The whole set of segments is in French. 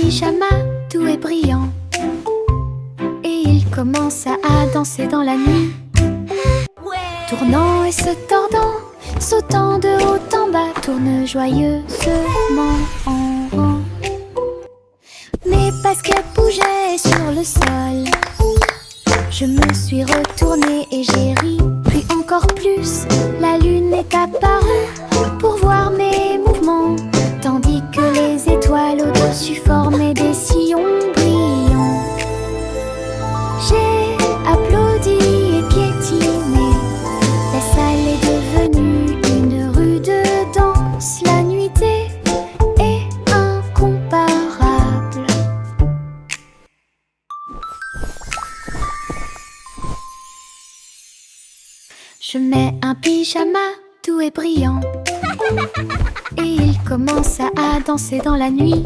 pyjama doux et brillant, et il commence à danser dans la nuit. Tournant et se tordant, sautant de haut en bas, tourne joyeusement en rond. Mes baskets bougeaient sur le sol. Je me suis retournée et j'ai ri, puis encore plus. La lune est apparue pour voir mes mouvements, tandis que les étoiles au-dessus formaient des sillons brillants. J'ai applaudi et piétiné. La salle est devenue une rue de danse. La nuitée est incomparable. Je mets un pyjama doux et brillant, et il commence à danser dans la nuit.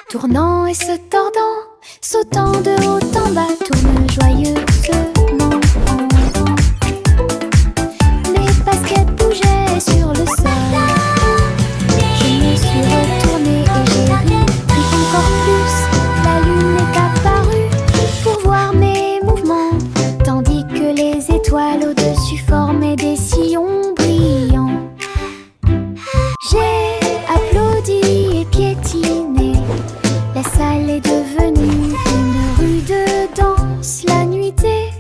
Tournant et se tordant, sautant de haut en bas, tourne joyeusement en rond. Mes baskets bougeaient sur le sol. Je me suis retournée et j'ai ri, puis encore plus. La lune est apparue pour voir mes mouvements, tandis que les étoiles au-dessus formaient des sillons brillants. J'ai applaudi et piétiné. La salle est devenue une rue de danse. La nuitée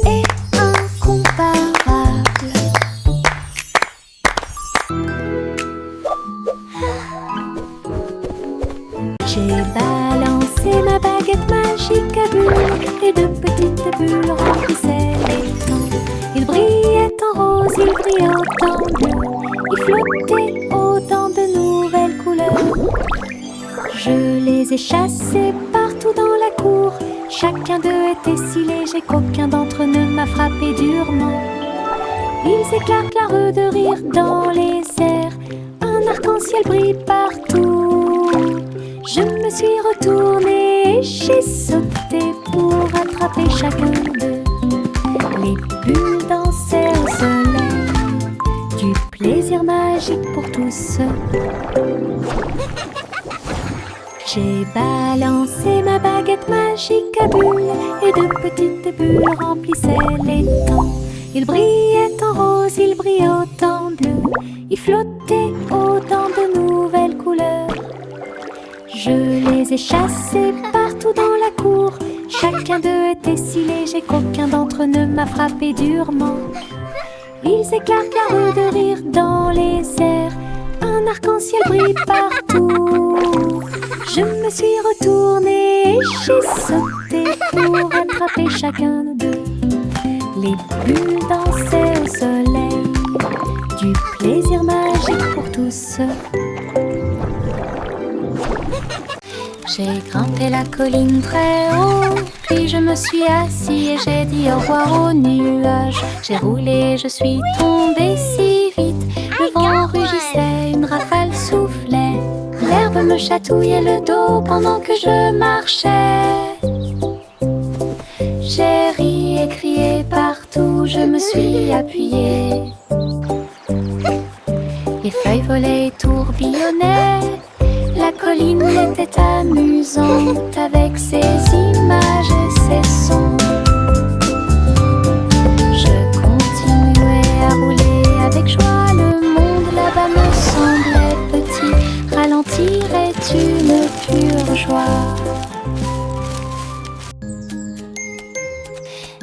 est incomparable. J'ai balancé ma baguette magique à bulles, et de petites bulles remplissaient l'étang. Il brillait en rose, il brillait en bleu, il flottait autant de nouvelles couleurs. Je les ai chassés partout dans la cour. Chacun d'eux était si léger qu'aucun d'entre eux ne m'a frappé durement. Ils éclatent la rue de rire dans les airs. Un arc-en-ciel brille partout. Je me suis retournée et j'ai sauté pour attraper chacun d'eux. Les bulles dansaient au soleil, du plaisir magique pour tous. J'ai balancé ma baguette magique à bulles, et de petites bulles remplissaient l'étang. Il brillait en rose, il brillait autant bleu, il flottait autant de nouvelles couleurs. Je les ai chassés partout dans la cour. Chacun d'eux était si léger qu'aucun d'entre eux ne m'a frappé durement. Ils éclatent la rue de rire dans les airs. Un arc-en-ciel brille partout. Je me suis retournée et j'ai sauté pour attraper chacun d'eux. Les bulles dansaient au soleil, du plaisir magique pour tous. J'ai grimpé la colline très haut, puis je me suis assis et j'ai dit au revoir aux nuages. J'ai roulé, je suis tombée si vite, le vent rugissait, une rafale soufflait. L'herbe me chatouillait le dos pendant que je marchais. J'ai ri et crié partout, je me suis appuyée. Les feuilles volaient et tourbillonnaient. La colline était amusante avec ses images et ses sons. Je continuais à rouler avec joie. Le monde là-bas me semblait petit. Ralentir est une pure joie.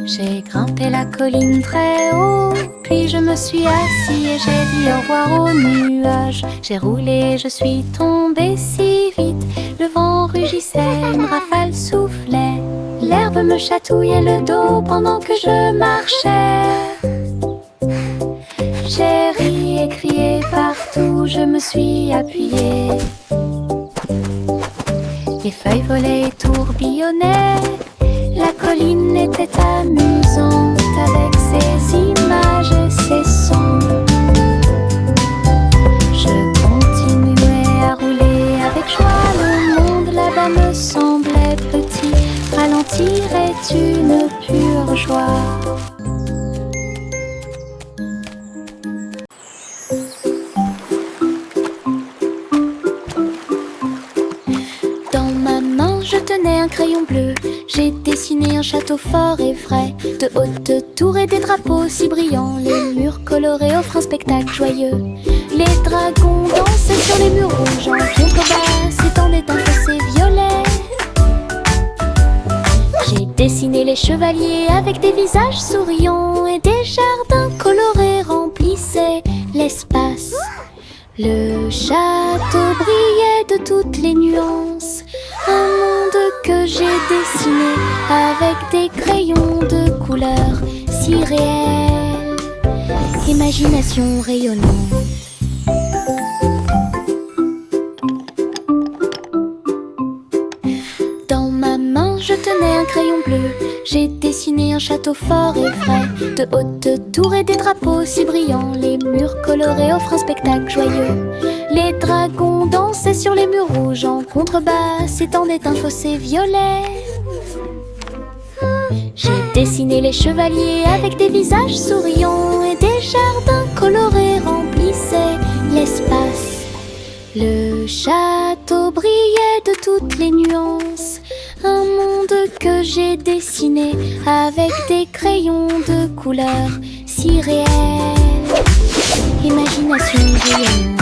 J'ai grimpé la colline très haut, puis je me suis assis et j'ai dit au revoir aux nuages. J'ai roulé, je suis tombée si vite, le vent rugissait, une rafale soufflait. L'herbe me chatouillait le dos pendant que je marchais. J'ai ri et crié partout, je me suis appuyée. Les feuilles volaient et tourbillonnaient. La colline était amusante avec ses images et ses sons. Je continuais à rouler avec joie. Le monde là-bas me semblait petit. Ralentir est une pure joie. tenais un crayon bleu. J'ai dessiné un château fort et vrai, de hautes tours et des drapeaux si brillants. Les murs colorés offrent un spectacle joyeux. Les dragons dansaient sur les murs rouges. En contrebas s'étendait un fossé violet. J'ai dessiné les chevaliers avec des visages souriants, et des jardins colorés remplissaient l'espace. Le château brillait de toutes les nuances, un monde que j'ai dessiné avec des crayons de couleurs si réels, imagination rayonnante. Dans ma main je tenais un crayon bleu. J'ai dessiné un château fort et vrai, de hautes tours et des drapeaux si brillants. Les murs colorés offrent un spectacle joyeux. Les dragons dansaient sur les murs rouges. En contrebas s'étendait un fossé violet. J'ai dessiné les chevaliers avec des visages souriants, et des jardins colorés remplissaient l'espace. Le château brillait de toutes les nuances, un monde que j'ai dessiné avec des crayons de couleurs si réels, imagination rayonnante.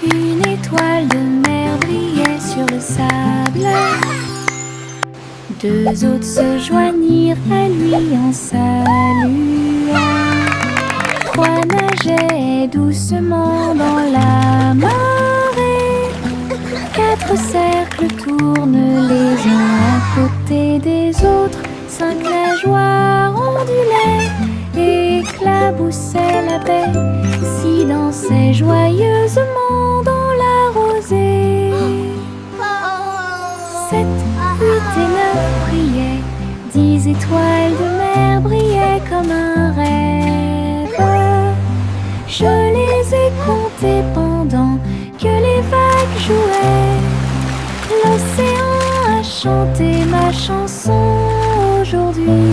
Une étoile de mer brillait sur le sable. Deux autres se joignirent à lui en saluant. Trois nageaient doucement dans la marée. Quatre cercles tournent les uns à côté des autres. Cinq nageoires ondulaient et éclaboussaient la baie, si dansaient joyeusement dans la rosée. 7, 8 et 9 brillaient, 10 étoiles de mer brillaient comme un rêve. Je les ai comptées pendant que les vagues jouaient. L'océan a chanté ma chanson aujourd'hui.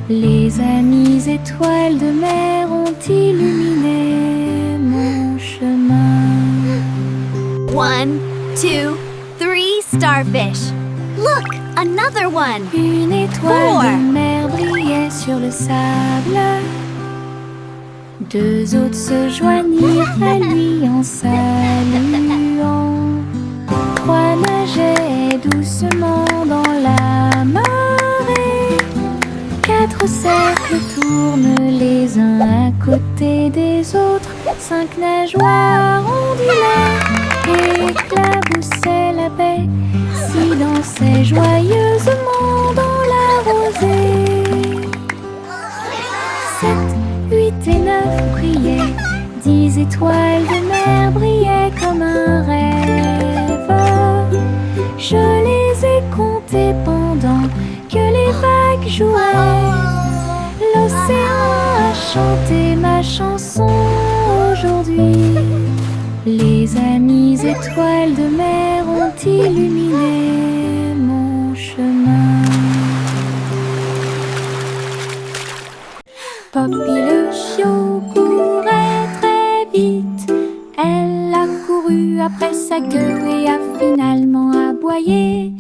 Les amies étoiles de mer ont illuminé mon chemin. 1, 2, 3 starfish. Look, another one. Une étoile de mer brillait sur le sable. Deux autres se joignirent à lui en saluant. Trois nageaient doucement dans la marée. Quatre cercles tournent les uns à côté des autres. Cinq nageoires ondulaient et éclaboussaient la baie, si dansaient joyeusement dans la rosée. 7, 8 et 9 brillaient, 10 étoiles de mer brillaient comme un rêve. Je les ai comptées pendant que les vagues jouaient. L'océan a chanté ma chanson aujourd'hui. Les amies étoiles de mer ont illuminé mon chemin. Poppy le chiot courait très vite. Elle a couru après sa queue et a finalement aboyé.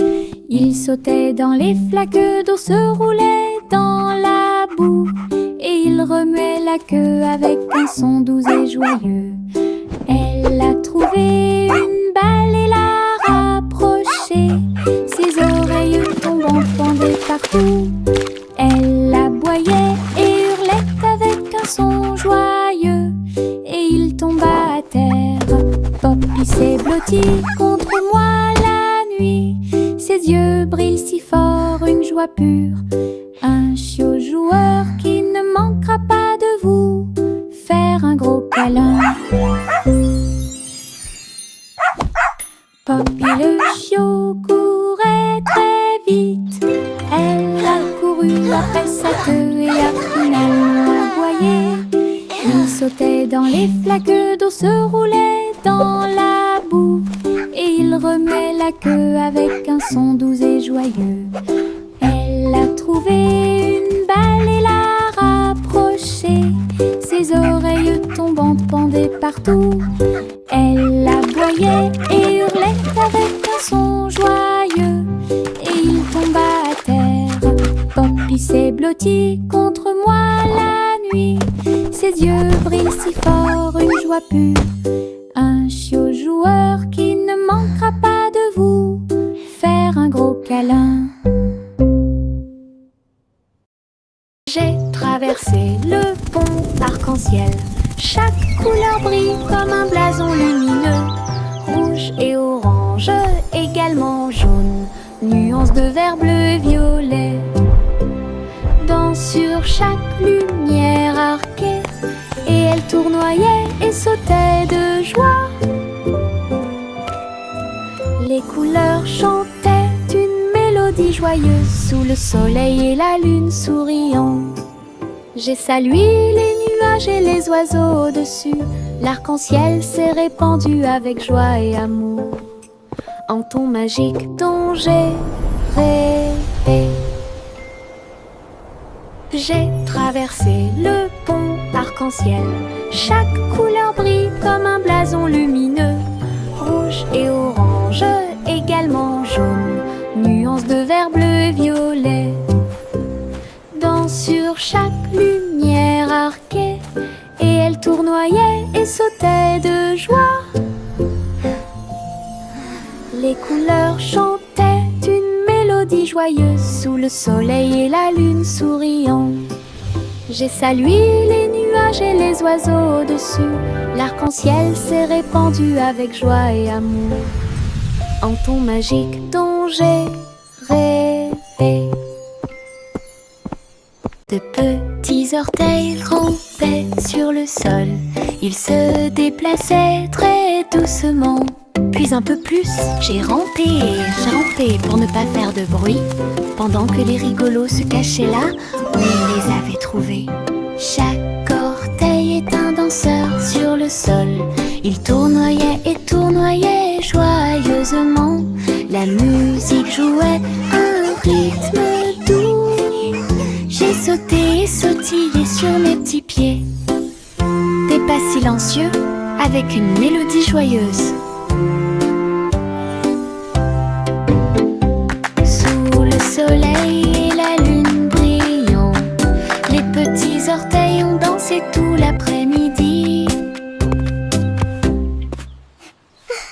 Il sautait dans les flaques d'eau, se roulait dans la boue, et il remuait la queue avec un son doux et joyeux. Elle a trouvé une balle et l'a rapprochée. Ses oreilles tombantes pendaient partout. Elle aboyait et hurlait avec un son joyeux, et il tomba à terre. Poppy s'est blotti contre moi la nuit. Ses yeux brillent si fort, une joie pure. Un chiot joueur qui ne manquera pas de vous faire un gros câlin. Poppy le chiot courait très vite. Elle a couru après sa queue et a finalement aboyé. Il sautait dans les flaques d'eau, se roulait dans la boue, et il remuait la queue avec un son doux et joyeux. Elle a trouvé une balle et l'a rapprochée. Ses oreilles tombantes pendaient partout. Elle aboyait et hurlait avec un son joyeux et il tomba à terre. Poppy s'est blotti contre moi la nuit. Ses yeux brillent si fort, une joie pure. Un chiot joueur qui ne manquera pas de vous faire un gros câlin. J'ai traversé le pont arc-en-ciel. Chaque couleur brille comme un blason lumineux. Rouge et orange, également jaune. Nuances de vert, bleu et violet. Sur chaque lumière arquée, et elle tournoyait et sautait de joie. Les couleurs chantaient une mélodie joyeuse sous le soleil et la lune souriant. J'ai salué les nuages et les oiseaux au-dessus. L'arc-en-ciel s'est répandu avec joie et amour en ton magique dont j'ai rêvé. J'ai traversé le pont arc-en-ciel. Chaque couleur brille comme un blason lumineux. Rouge et orange, également jaune. Nuances de vert, bleu et violet. Sur chaque lumière arquée, et elle tournoyait et sautait de joie. Les couleurs chantaient une mélodie joyeuse sous le soleil et la lune souriant. J'ai salué les nuages et les oiseaux au-dessus. L'arc-en-ciel s'est répandu avec joie et amour en ton magique dont j'ai rêvé. De petits orteils rampaient sur le sol. Ils se déplaçaient très doucement. Puis un peu plus, j'ai rampé pour ne pas faire de bruit, pendant que les rigolos se cachaient là où ils les avaient trouvés. Chaque orteil est un danseur sur le sol. Il tournoyait et tournoyait joyeusement. La musique jouait un rythme doux. J'ai sauté et sautillé sur mes petits pieds. Des pas silencieux avec une mélodie joyeuse. Sous le soleil et la lune brillant, les petits orteils ont dansé tout l'après-midi.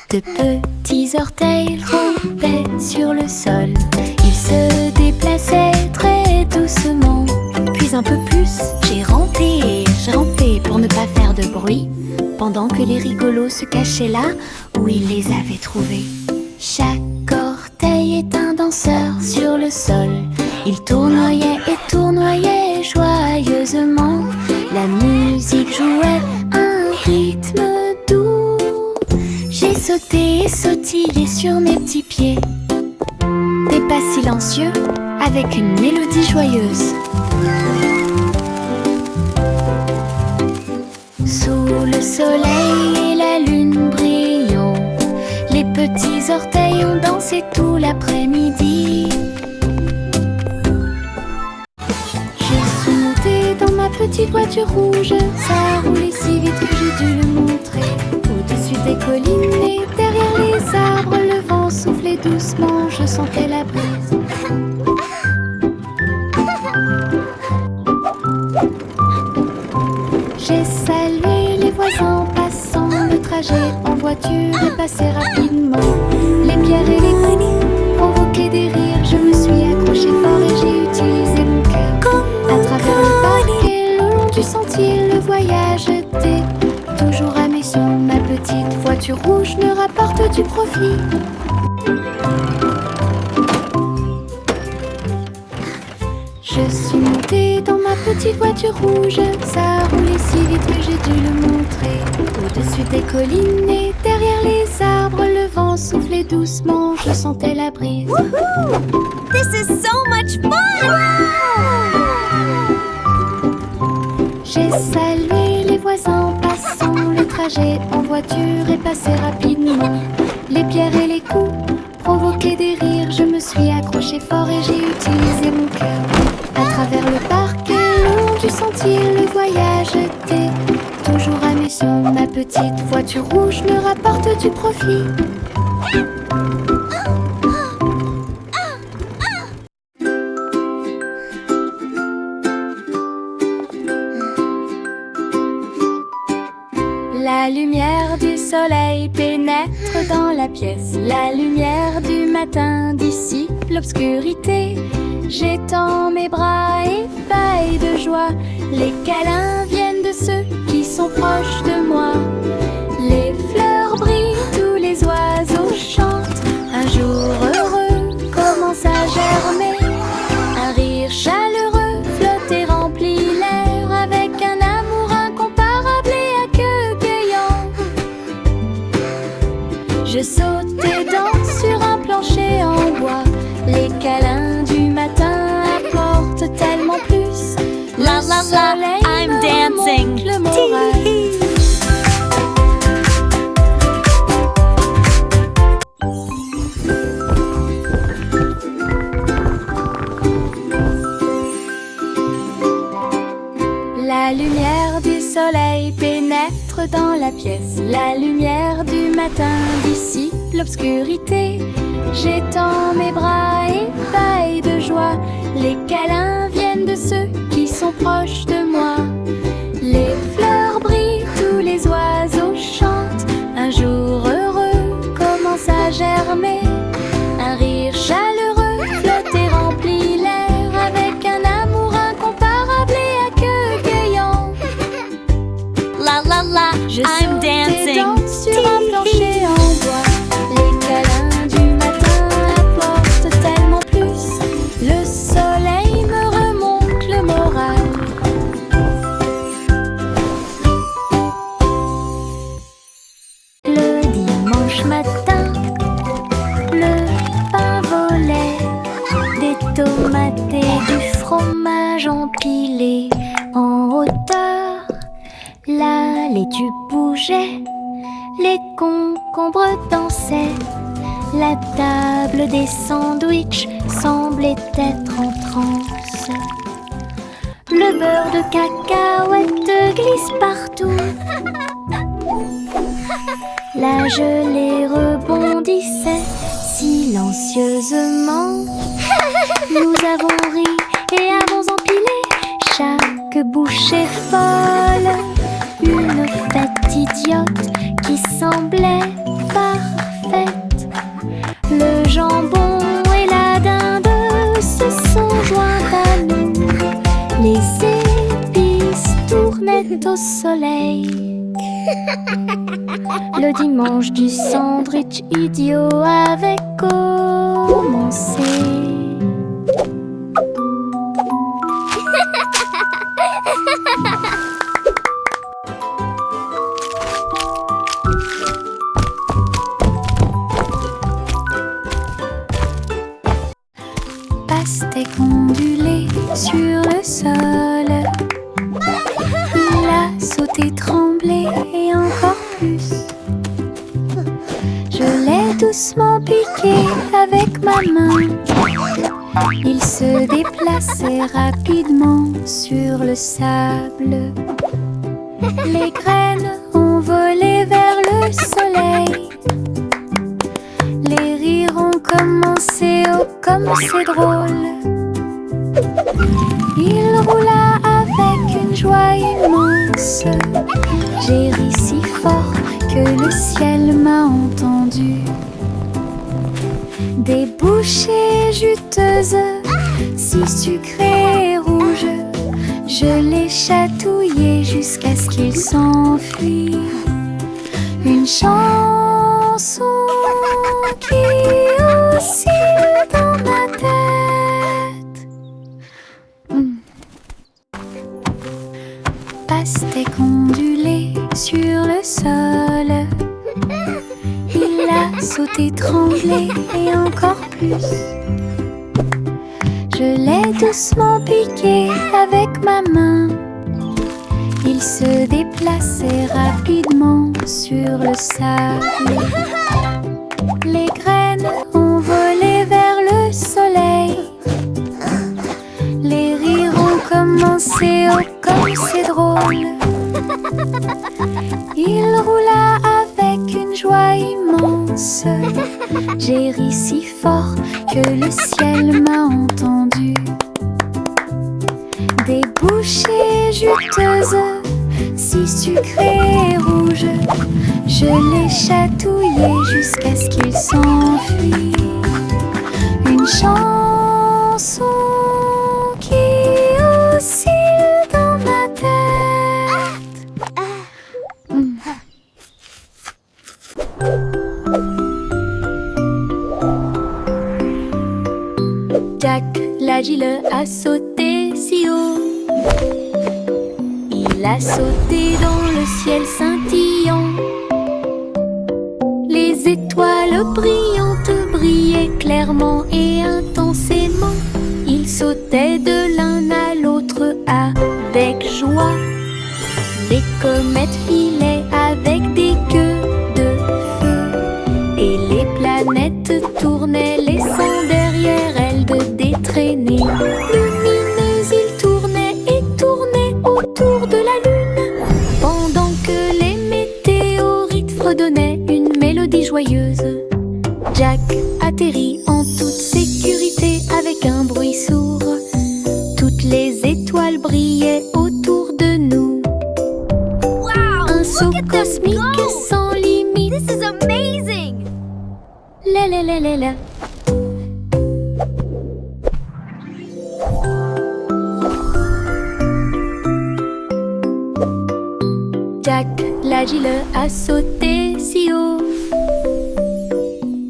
De petits orteils rampaient sur le sol. Ils se déplaçaient très doucement. Puis un peu plus, j'ai rampé pour ne pas faire de bruit, pendant que les rigolos se cachaient là où ils les avaient trouvés. Chaque orteil est un danseur sur le sol. Il tournoyait et tournoyait joyeusement. La musique jouait un rythme doux. J'ai sauté et sautillé sur mes petits pieds. Des pas silencieux avec une mélodie joyeuse. Sous le soleil et la lune brillant, les petits orteils ont dansé tout l'après-midi. Je suis montée dans ma petite voiture rouge. Ça a roulé si vite que j'ai dû le montrer. Au-dessus des collines et derrière les arbres, le vent soufflait doucement, je sentais la brise. J'ai salué les voisins passant. Le trajet en voiture est passé rapidement. Les pierres et les coups provoquaient des rires. Je me suis accrochée fort et j'ai utilisé mon cœur. À travers le parc et le long du sentier, le voyage était toujours amusant. Ma petite voiture rouge me rapporte du profit. Je suis montée dans ma petite voiture rouge. Ça a roulé si vite que j'ai dû le montrer. Au-dessus des collines et derrière les arbres, le vent soufflait doucement, je sentais la brise. Woohoo! This is so much fun! J'ai salué les voisins passant. Le trajet en voiture est passé rapidement. Les pierres et les coups provoquaient des rires. Je me suis accrochée fort et j'ai utilisé mon cœur. À travers le parc et le long du sentier, le voyage était toujours amusant. Ma petite voiture rouge me rapporte du profit. La lumière du soleil pénètre dans la pièce. La lumière du matin dissipe l'obscurité. J'étends mes bras ébahis de joie. Les câlins viennent de ceux qui sont proches de moi. Les fleurs brillent, tous les oiseaux chantent. Un jour heureux commence à germer. Un rire chaleureux flotte et remplit l'air avec un amour incomparable et accueillant. Je saute et danse sur un plancher en bois. Les câlins du matin apportent tellement plus. La la la, I'm dancing. Le moral. La lumière du soleil pénètre dans la pièce. La lumière du matin dissipe l'obscurité. J'étends mes bras ébahis de joie. Les câlins viennent de ceux qui sont proches de moi. Les fleurs brillent, tous les oiseaux chantent. Un jour heureux commence à germer. Un rire chaleureux flotte et remplit l'air avec un amour incomparable et accueillant. La la la, Je I'm saute et dancing. danse sur un plancher en bois. Les câlins du matin apportent tellement plus. Le soleil me remonte le moral. Le dimanche matin, le pain volait, des tomates et du fromage empilés en hauteur. La laitue bougeait, les concombres dansaient. La table des sandwichs semblait être en transe. Le beurre de cacahuète glisse partout. La gelée rebondissait silencieusement. Nous avons ri et avons empilé chaque bouchée folle. Une fête idiote qui semblait parfaite. Le jambon et la dinde se sont joints à nous. Les épices tournaient au soleil. Le dimanche du sandwich idiot avait commencé. Pastèque ondulée sur le sol. Il a sauté, tremblé et encore plus. Je l'ai doucement piqué avec ma main. Il se déplaçait rapidement sur le sable. Les graines ont volé vers le soleil. Les rires ont commencé, oh comme c'est drôle. Il roula avec une joie immense. J'ai ri si fort que le ciel m'a entendu. Des bouchées juteuses, si sucrées et rouges, je les chatouillais jusqu'à ce qu'ils s'enfuient. Une chanson qui oscille dans ma tête. Pastèque ondulée sur le sol. Il a sauté, tremblé et encore plus. Je l'ai doucement piqué avec ma main. Il se déplaçait rapidement sur le sable. Les graines ont volé vers le soleil. Les rires ont commencé, oh comme c'est drôle. Il roula avec une joie immense. silence. J'ai ri si fort que le ciel m'a entendu. Des bouchées juteuses, si sucrées et rouges, je les chatouillais jusqu'à ce qu'ils s'enfuient. Une chanson qui oscille dans ma tête. Jack l'agile a sauté si haut. Il a sauté dans le ciel scintillant. Les étoiles brillantes brillaient clairement et intensément. Il sautait de l'un à l'autre avec joie. Les comètes filaient avec des queues de feu. Et les planètes tournaient, laissant derrière elles des traînées lumineuses. Ils tournaient et tournaient autour de la lune, pendant que les météorites fredonnaient une mélodie joyeuse. Jack atterrit en toute sécurité avec un bruit sourd. Toutes les étoiles brillaient autour de nous. Un saut cosmique sans limite. This is amazing! La la la la la. Jack l'agile a sauté si haut.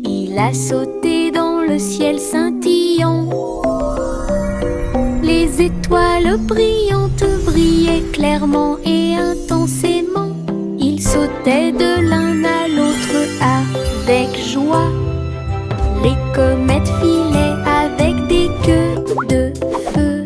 Il a sauté dans le ciel scintillant. Les étoiles brillantes brillaient clairement et intensément. Il sautait de l'un à l'autre avec joie. Les comètes filaient avec des queues de feu.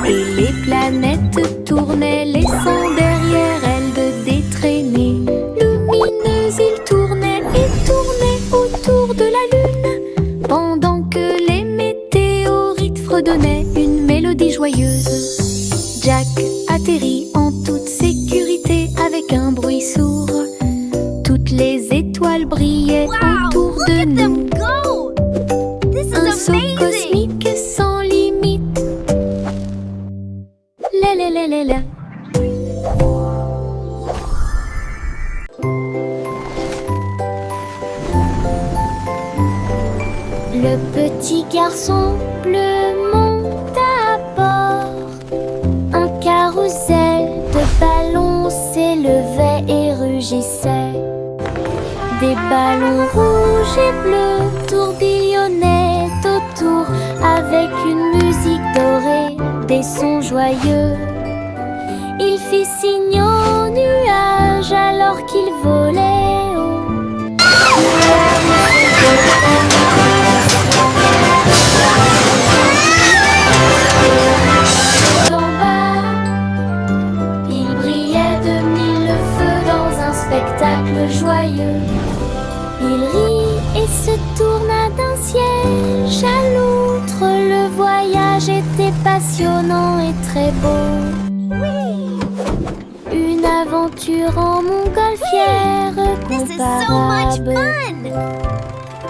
Et les planètes tournaient, laissant derrière elles des traînées lumineuses. Ils tournaient et tournaient autour de la lune, pendant que les météorites fredonnaient une mélodie joyeuse. Jack atterrit en toute sécurité avec un bruit sourd. Toutes les étoiles brillaient autour de nous. Go! This is Un saut amazing! cosmique sans limite. La la la la la. Le petit garçon bleu monte à bord. Un carrousel de ballons s'élevait et rugissait. Des ballons rouges et bleus tourbillonnaient autour avec une musique dorée, des sons joyeux. Il fit signe aux nuages alors qu'il volait haut. En bas, il brillait de mille feux dans un spectacle joyeux. Il rit et se tourna d'un siège à l'autre. Le voyage était passionnant et très beau. Une aventure en montgolfière This is so much comparable. fun!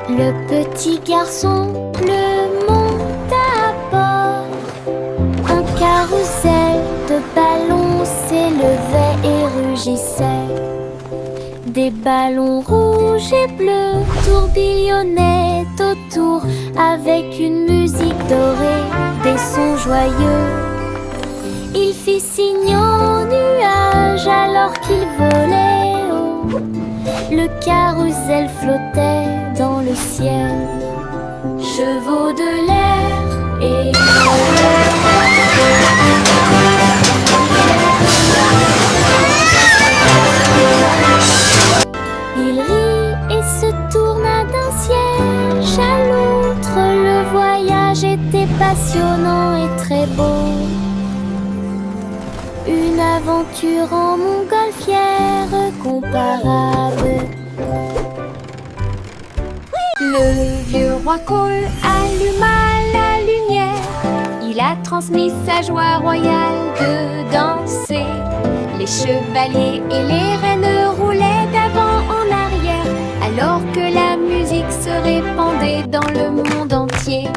Le petit garçon bleu monte à bord. Un carrousel de ballons s'élevait et rugissait. Des ballons rouges et bleus tourbillonnaient autour avec une musique dorée, des sons joyeux. Il fit signe aux nuages alors qu'il volait haut. Le carrousel flottait dans le ciel. Chevaux de l'air et il rit et se tourna d'un siège à l'autre. Le voyage était passionnant et très beau. Une aventure en montgolfière comparable. Le vieux roi Cole alluma la lumière. Il a transmis sa joie royale de danser. Les chevaliers et les reines roulaient d'avant en arrière, alors que la musique se répandait dans le monde entier.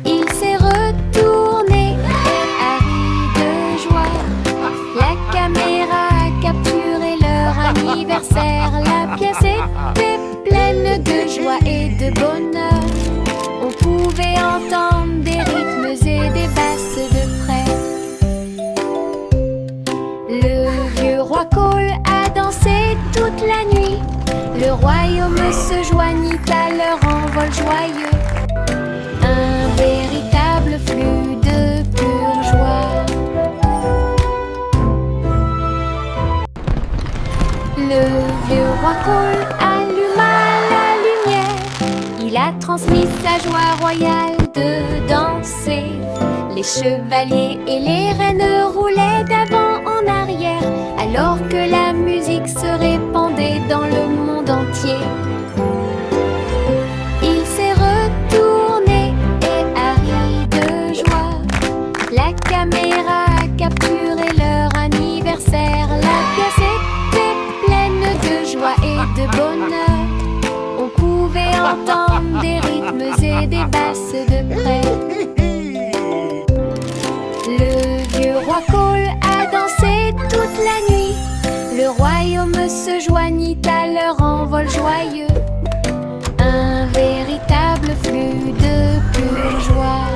Il s'est retourné et a ri de joie. La caméra a capturé leur anniversaire. La pièce était pleine de joie et de bonheur. On pouvait entendre des rythmes et des basses de près. Le vieux roi Cole a dansé toute la nuit. Le royaume se joignit à leur envol joyeux. Un véritable flux de pure joie. Le vieux roi Cole alluma la lumière. Il a transmis sa joie royale de danser. Les chevaliers et les reines roulaient d'avant en arrière, alors que la musique se répandait dans le monde entier. Il s'est retourné et a ri de joie. La caméra a capturé leur anniversaire. La pièce était pleine de joie et de bonheur. On pouvait entendre des rythmes et des basses de près. Le vieux roi Cole a dansé toute la nuit. Le royaume se joignit à leur envol joyeux. Un véritable flux de pure joie.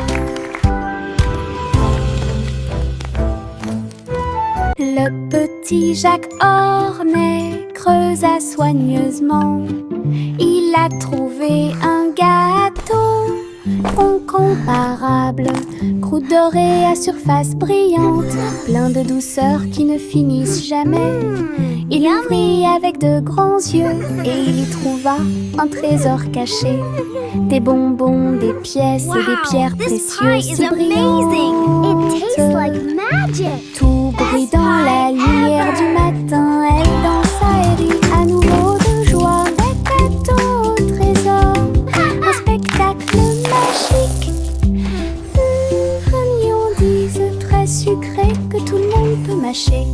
Le petit Jacques Ornet creusa soigneusement. Il a trouvé un gâteau incomparable, croûte dorée à surface brillante, plein de douceur qui ne finissent jamais. Il ouvrit avec de grands yeux et il y trouva un trésor caché. Des bonbons, des pièces et des pierres précieuses si brillantes. Tout brille dans la lumière du matin. Elle dansa et rit à nouveau de joie. Des cadeaux au trésor, un spectacle magique. Un lion-dise très sucré que tout le monde peut mâcher.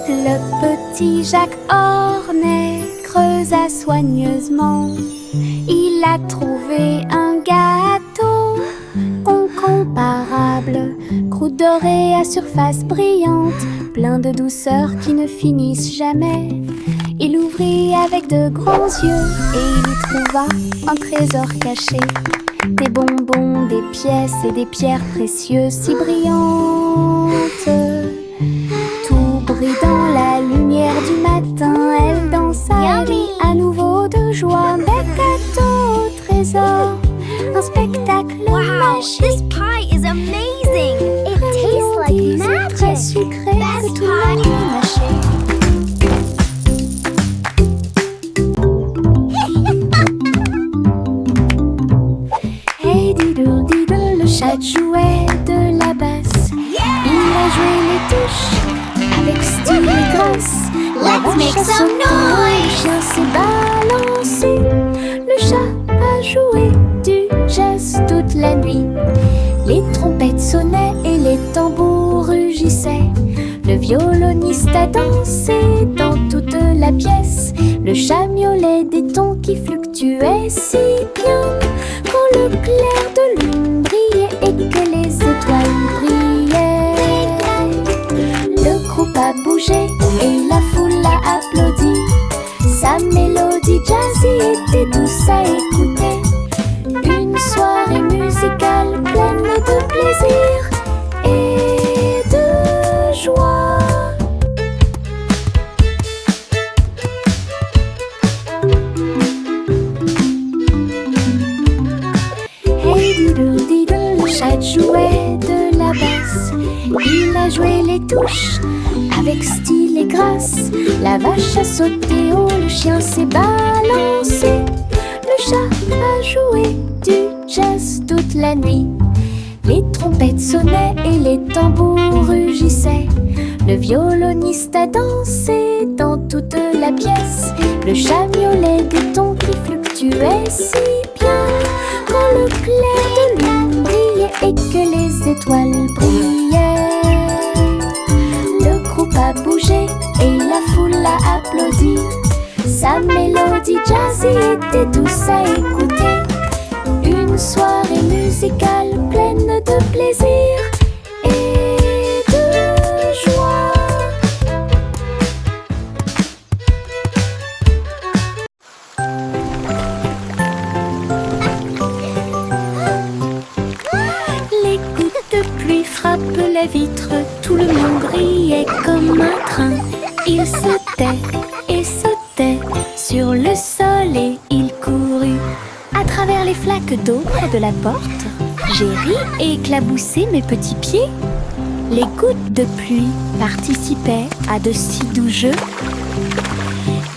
Le petit Jacques Ornet creusa soigneusement. Il a trouvé un gâteau incomparable, croûte dorée à surface brillante, plein de douceur qui ne finissent jamais. Il ouvrit avec de grands yeux et il y trouva un trésor caché. Des bonbons, des pièces et des pierres précieuses si brillantes. Tout brille dans la lumière du matin. Elle dansa et rit à nouveau de joie. Des cadeaux au trésor, un spectacle This magique. pie is amazing! It tastes like magic. Très sucré que tout le monde peut mâcher. Hey diddle diddle, le chat jouait de la basse. Il a joué les touches avec style et grâce. La Let's make vache a some sauté, le chien s'est balancé. Le chat a joué du jazz toute la nuit. Les trompettes sonnaient et les tambours rugissaient. Le violoniste a dansé dans toute la pièce. Le chat miaulait des tons qui fluctuaient si bien. Quand le clair de lune brillait et que les étoiles brillaient, le groupe a bougé et la foule a applaudi. Sa mélodie jazzy était douce à écouter. Une soirée musicale pleine de plaisir et de joie. Hey diddle diddle, le chat jouait de la basse. Il a joué les touches avec style et grâce. La vache a sauté haut, le chien s'est balancé. Le chat a joué du jazz toute la nuit. Les trompettes sonnaient et les tambours rugissaient. Le violoniste a dansé dans toute la pièce. Le chat miaulait des tons qui fluctuaient si bien. Quand le clair de lune brillait et que les étoiles brillaient. Le groupe a bougé et la foule a applaudi. Sa mélodie jazzy était douce à écouter. Une soirée musicale pleine de plaisir et de joie. Les gouttes de pluie frappent les vitres, tout le monde brillait comme un train. Il sautait et sautait sur le sol et il courut à travers les flaques d'eau près de la porte. J'ai ri et éclaboussé mes petits pieds. Les gouttes de pluie participaient à de si doux jeux.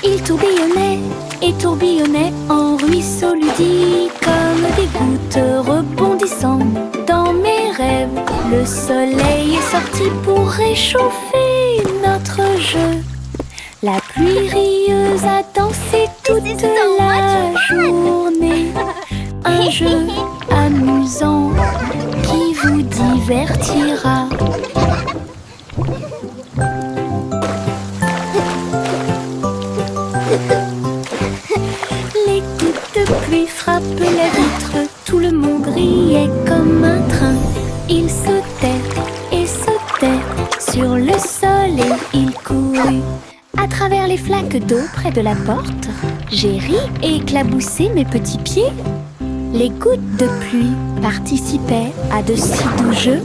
Ils tourbillonnaient et tourbillonnaient en ruisseaux ludiques, comme des gouttes rebondissant dans mes rêves. Le soleil est sorti pour réchauffer notre jeu. La pluie rieuse a dansé toute la journée. Un jeu amusant qui vous divertira. Les gouttes de pluie frappent les vitres, tout le monde riait comme un train. Il sautait et sautait sur le sol et il courut à travers les flaques d'eau près de la porte. J'ai ri et éclaboussé mes petits pieds. Les gouttes de pluie participaient à de si doux jeux.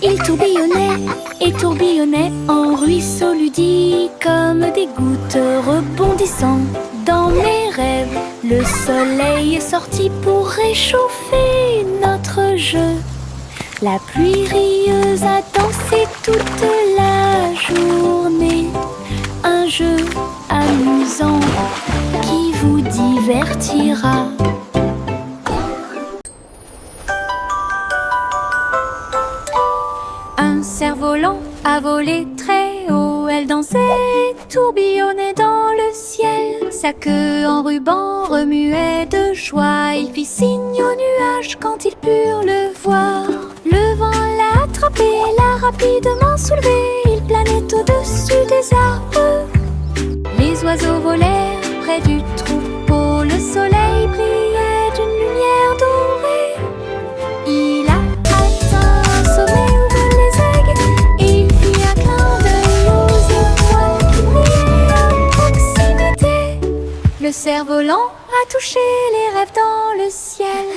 Ils tourbillonnaient et tourbillonnaient en ruisseaux ludiques, comme des gouttes rebondissant dans mes rêves. Le soleil est sorti pour réchauffer notre jeu. La pluie rieuse a dansé toute la journée. Un jeu amusant qui vous divertira. Un cerf-volant a volé très haut. Elle dansait, tourbillonnait dans le ciel. Sa queue en ruban remuait de joie. Il fit signe aux nuages quand ils purent le voir. Le vent l'a attrapé, l'a rapidement soulevé. Il planait au-dessus des arbres. Les oiseaux volèrent près du troupeau. Le soleil brillait d'une lumière dorée. Il a atteint un sommet où volent les aigues. Et il fit un clin d'œil aux étoiles qui brillaient à proximité. Le cerf-volant a touché les rêves dans le ciel.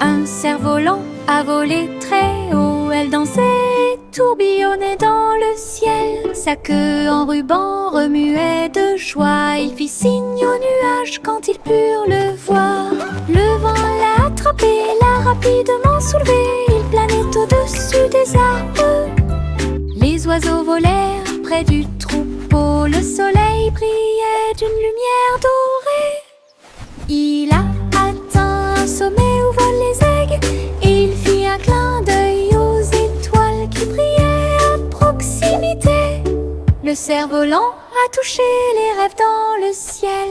Un cerf-volant a volé très haut. Elle dansait, tourbillonnait dans le ciel. Sa queue en ruban remuait de joie. Il fit signe aux nuages quand ils purent le voir. Le vent l'a attrapé, l'a rapidement soulevé. Il planait au-dessus des arbres. Les oiseaux volèrent près du troupeau. Le soleil brillait d'une lumière dorée. Il a atteint un sommet où volent les aigues. Et il fit un clin d'œil aux étoiles qui brillaient à proximité. Le cerf-volant a touché les rêves dans le ciel.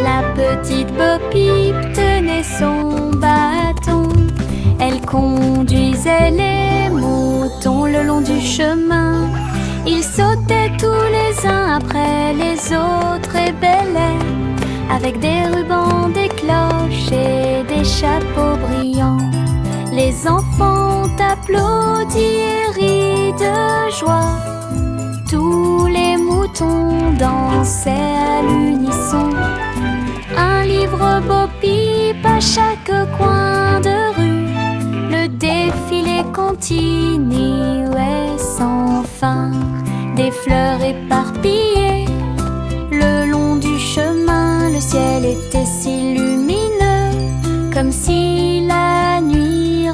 La petite Bo-Peep tenait son bâton. Elle conduisait les moutons le long du chemin. Ils sautaient tous les uns après les autres et bêlaient, avec des rubans, des cloches et des chapeaux brillants. Les enfants ont applaudi et ri de joie. Tous les moutons dansaient à l'unisson. Un livre Bo-Peep à chaque coin de rue. Le défilé continuait sans fin. Des fleurs éparpillées le long du chemin. Le ciel était si lumineux, comme si la nuit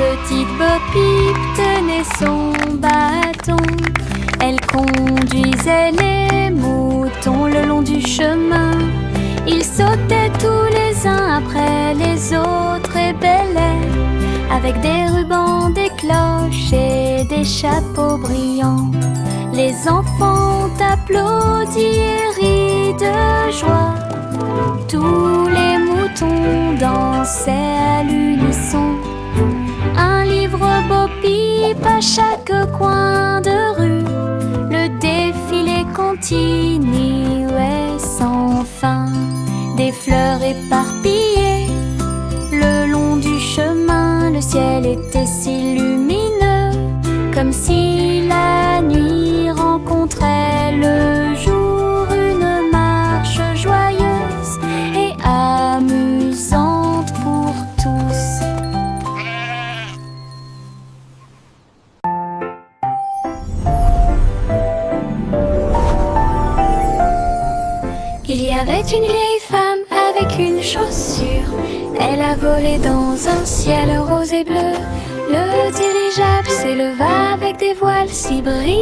petite Bo Peep tenait son bâton. Elle conduisait les moutons le long du chemin. Ils sautaient tous les uns après les autres et bêlaient, avec des rubans, des cloches et des chapeaux brillants. Les enfants applaudissent et rient de joie. Tous les moutons dansaient à l'unisson. Un livre Bo Peep à chaque coin de rue. Le défilé continuait sans fin. Des fleurs éparpillées le long du chemin. Le ciel était si lumineux, comme si la nuit rencontrait le jour. Une marche joyeuse et amusante pour tous. Il y avait une vieille femme avec une chaussure. Elle a volé dans un ciel rose et bleu. Le dirigeable s'éleva avec des voiles si brillantes.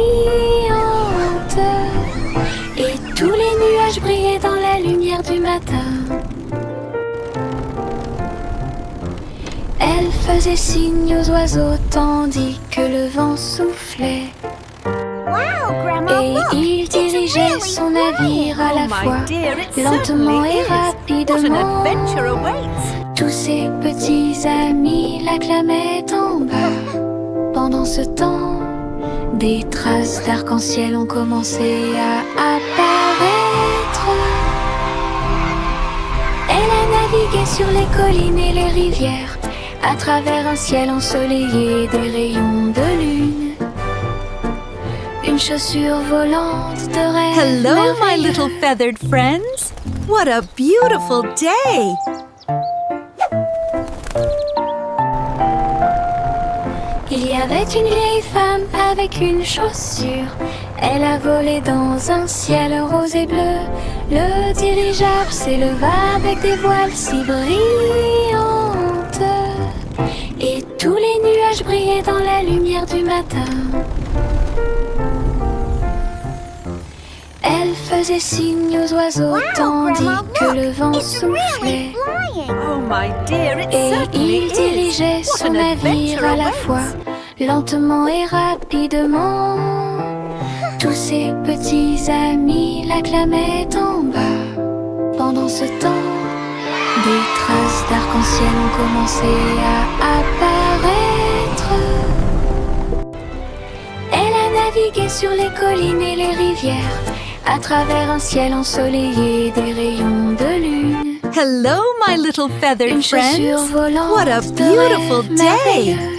Et tous les nuages brillaient dans la lumière du matin. Elle faisait signe aux oiseaux tandis que le vent soufflait. Wow, Grandma, Et look! il dirigeait really son navire à la fois, lentement et rapidement. Tous ses petits amis l'acclamaient en bas. Pendant ce temps, des traces d'arc-en-ciel ont commencé à apparaître. Elle a navigué sur les collines et les rivières, à travers un ciel ensoleillé des rayons de lune. Une chaussure volante de rêve. Hello, my merveilleux. little feathered friends. What a beautiful day! Il y avait une vieille femme avec une chaussure. Elle a volé dans un ciel rose et bleu. Le dirigeable s'éleva avec des voiles si brillantes. Et tous les nuages brillaient dans la lumière du matin. Elle faisait signe aux oiseaux tandis Grandma, que look! le vent It's really soufflait. flying! Oh, my dear, it Et certainly il dirigeait is. What son an navire adventure à la awaits. fois, lentement et rapidement. Tous ses petits amis l'acclamaient en bas. Pendant ce temps, des traces d'arc-en-ciel ont commencé à apparaître. Elle a navigué sur les collines et les rivières, à travers un ciel ensoleillé des rayons de lune. Hello, my little feathered Une chaussure friends. volante What a de beautiful rêve day! merveilleux.